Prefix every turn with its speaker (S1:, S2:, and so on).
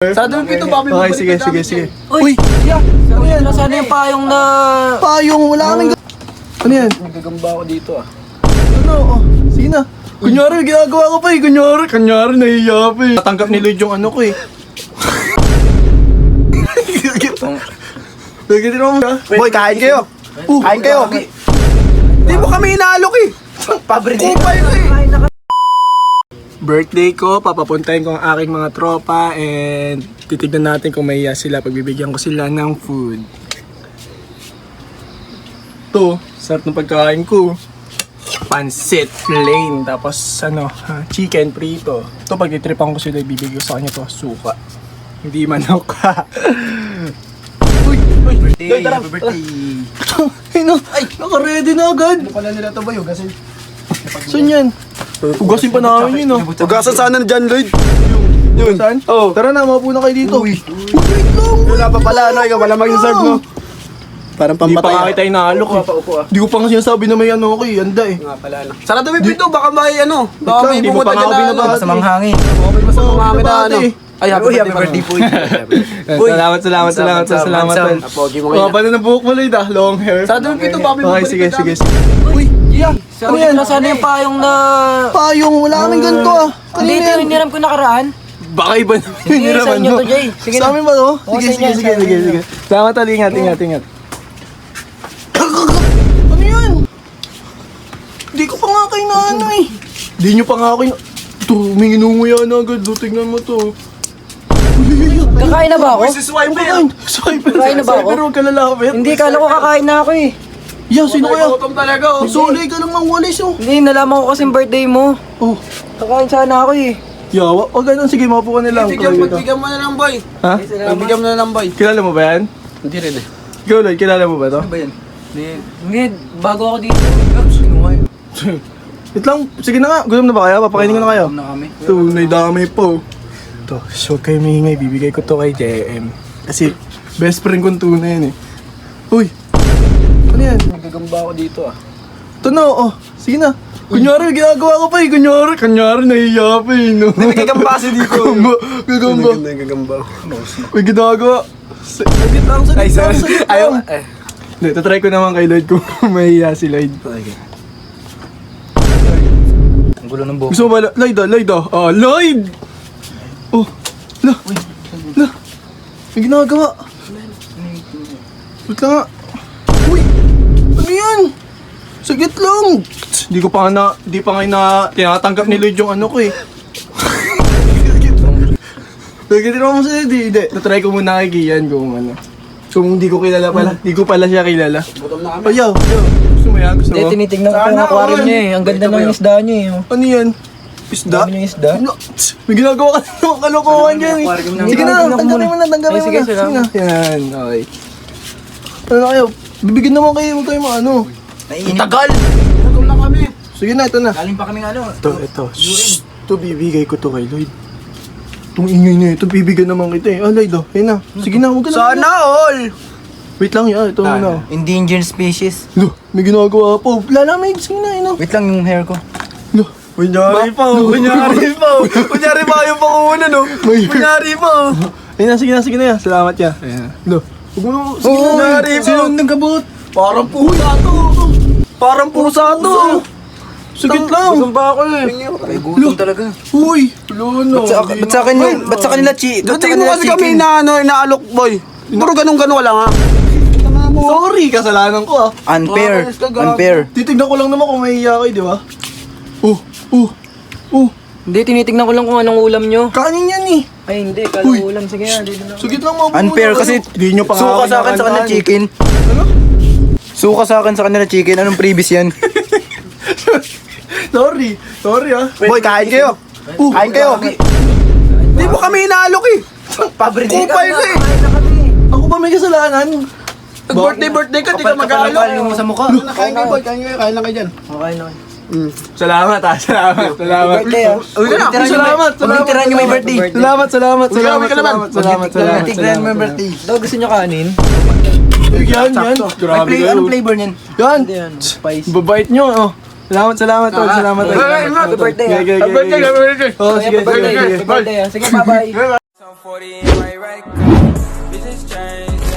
S1: Sarado yung pito, baka may
S2: Okay,
S1: bumalik
S2: sige,
S1: na
S2: sige.
S1: Uy!
S2: Ano yan?
S3: Nasaan yung payong na...
S2: Payong, wala kaming... Ano yan?
S1: Nagagamba ako dito ah.
S2: Ano? Oh, sige na. Kunyari, ginagawa ko pa eh. Kunyari, nahihiya pa eh. Natanggap ni Lloyd yung ano ko eh. Nagigit mo ba?
S1: Boy, kain kayo! Kain kayo! Di mo kami inaalok eh!
S3: Pabrika.
S1: Kupay ko eh!
S2: Birthday ko, papapuntahin ko ang aking mga tropa and titignan natin kung mahiya sila pagbibigyan ko sila ng food. Ito, sarap ng pagkain ko. Pansit plain, tapos chicken prito. Ito, pag itripan ko sila, ibibigay ko sa kanya to suka. Hindi manok. Uy!
S1: Birthday!
S2: Tara,
S1: Happy birthday!
S2: Ay, naka-ready na agad.
S1: Ano pala nila ito ba yun? Kasi...
S2: Saan yan? Hugasin pa namin yun, oh.
S1: Hugasan sana na dyan, Lloyd!
S2: Yun. Saan?
S1: Oh.
S2: Tara na, maupo na kayo dito.
S1: Uy.
S2: Wait lang!
S1: Wala pa pala, ano? Ikaw wala mag-serve mo. Parang
S2: Hindi pa
S1: pampatay.
S2: nga kita inaalok eh.
S1: Upo ah.
S2: Hindi ko pa nga sinasabi na may ano ako eh, handa eh.
S1: Nga pala, ano? Sarado yung pito, baka may ano. Baka may
S2: Hindi mo
S1: pumunta
S2: pa nga
S1: dyan
S2: ako
S1: na
S2: binabati.
S1: ano.
S3: Sa manghangin.
S1: Baka may masama mga kita, ano. Ay, happy
S3: Happy
S1: birthday
S3: birthday
S1: po.
S2: Salamat.
S1: Apogi mo
S2: Mga
S1: ngayon.
S2: pala ng buhok mo Lloyd ah, long hair.
S1: Sarado yung pito, baka may
S2: Okay,
S1: bumalik
S2: sige.
S1: Uy!
S2: Ano yan?
S3: Nasaan yung payong na...
S2: Payong, wala kaming ganito ah.
S3: Hindi, ito yung hiniram ko nakaraan.
S2: Baka iba naman
S3: Hindi, sa
S2: niraman
S3: inyo
S2: mo.
S3: to, Jay. Sige
S2: Sa
S3: na.
S2: amin ba to?
S3: Oo,
S2: Sige.
S3: sa inyo.
S2: Salamat tali, ingat. Ano yan? Hindi ko pa nga kayo na ano eh. Hindi nyo pa nga kayo ito, may nginunguya na agad. Tignan mo to.
S3: Kakain na ba ako?
S1: Si Swiper!
S2: Swiper.
S3: Kain na ba ako?
S2: Swiper, huwag ka lalapit.
S3: Hindi, kala ko kakain na ako eh.
S2: Yeah, sino kaya?
S1: Gutom talaga oh.
S2: Solay ka lang ng walis oh.
S3: Hindi, nalaman ko kasing birthday mo.
S2: Oh,
S3: Kakain sana ako eh.
S2: yawa. O ganun, sige, mapo ka na lang.
S1: Bigyan mo na lang, boy.
S2: Ha?
S1: Bigyan mo na lang, boy.
S2: Kilala mo ba yan?
S1: Hindi rin eh.
S2: Ikaw, Lloyd, kilala mo ba to?
S1: Ba yan?
S3: Hindi, bago ako dito.
S2: Wait lang, sige na nga. Gutom na ba kayo? Papakainin ko na kayo.
S1: Na kami.
S2: Ito, naidamay po. Ito, huwag kayo maingay. Bibigay ko to kay JM. Kasi, best friend kong tunay yan eh. Uy! Ano yan?
S1: Nagagamba ako dito ah.
S2: Ito na, oh. Sige na. Kunyari, ginagawa ko pa eh. Kunyari, nahihiya pa eh, no?
S1: Nagagamba kasi dito.
S2: Gagamba.
S1: Nagagamba.
S2: May ginagawa. Sagit lang.
S1: Ayaw.
S2: Hindi, tatry ko naman kay Lloyd kung mahihiya si Lloyd.
S3: Ang gulo ng buhok.
S2: Gusto mo ba, Lloyd ah. Ah, Lloyd! Oh, la. May ginagawa. Wait lang nga. Uy! Ano yan? Sagit lang. Di pa nga tinatanggap ni Lloyd yung ano ko eh. Nagkitira mo sa hindi. Natry ko muna kay Kian kung ano. Kung hindi ko kilala pala. Hindi ko pala siya kilala.
S1: Gutom na kami.
S2: Ayaw. Gusto mo yan? Gusto
S3: Hindi,
S2: mo?
S3: tinitignan ko
S1: Sana
S3: yung aquarium
S1: all.
S3: niya eh. Ang ganda ng isda niya eh. oh.
S2: Ano yan? Isda?
S3: Dami ng isda.
S2: Ano? May ginagawa ka ng kalokohan dyan eh.
S1: aquarium na.
S2: Sige na,
S3: Tingnan ko
S2: tanggalin
S3: muna.
S2: mo na, tanggalin
S3: Ay,
S2: mo
S3: sige,
S2: na.
S3: sige.
S2: na. Yan, okay. Ano na kayo? Bibigyan naman kayo, huwag kayo maano.
S1: Tagal! Gutom na kami.
S2: Sige na, ito na.
S3: Galing pa kaming ano.
S2: Ito. Shhh. Ito, bibigay ko to kay Lloyd. Itong ingay na ito, bibigyan naman kita eh. Ah, Lloyd oh. Ayun na. Sige na, huwag ka na.
S1: Sana all!
S2: Wait lang yan, ito muna.
S3: Endangered species.
S2: Lo, may ginagawa po. Lalamig, sige na, yun.
S3: Wait lang yung hair ko.
S2: Lo,
S1: Kunyari pa yung panguna no. Kunyari pa oh.
S2: ayun na, sige na yan. Salamat ya. Ayan. Lo, huwag mo na, sige na.
S1: Kunyari pa.
S2: Sino nagkabot?
S1: Parang pusa to. Parang pusa to.
S2: Sagit lang.
S1: Gutom pa ako eh.
S3: Ay, gutom talaga.
S2: Uy, no.
S3: Ba't sa akin yung... Ba't sa kanila
S1: Dating mo kasi kami na inaalok boy. Puro ganun lang ha.
S2: Sorry, kasalanan ko ah.
S3: Unfair. Unfair.
S2: Titignan ko lang naman kung mahihiya kayo, di ba?
S3: Hindi, tinitignan ko lang kung anong ulam nyo.
S2: Kanin yan eh.
S3: Ay, hindi. Kala
S2: Uy.
S3: ulam. Sige na, dito na.
S2: Sagit lang mga
S3: Unfair kasi
S2: Di nyo pa nga
S3: suka sa akin sa kanila
S2: kinakantahan.
S3: chicken.
S2: Ano?
S3: Suka sa akin sa kanila chicken. Anong previous yan?
S2: Sorry ah.
S1: Boy, kain kayo. Kain kayo. Di mo kami inaalok eh.
S3: Pabrika.
S1: Kupay ko eh.
S2: Ako ba may kasalanan?
S1: Nag-birthday ka, di ka mag-aalok.
S3: Kapal mo sa mukha.
S1: Kain kayo boy, kain lang kayo dyan.
S3: Okay na.
S2: Salamat ah, salamat.
S3: Birthday ah.
S1: Uy, na.
S2: Salamat.
S3: Tirahan nyo may birthday.
S2: Salamat.
S3: Tignan mo yung birthday. Daw gusto nyo kanin?
S2: Yan. Grabe kayo.
S3: Anong flavor niyan?
S2: Yan.
S3: Hindi yan. Spice.
S2: Babait nyo oh. Salamat tol. Salamat tol.
S3: Happy birthday ah.
S2: Okay. Oh, sige.
S3: Happy birthday ah. Sige, bye-bye.
S4: like business change.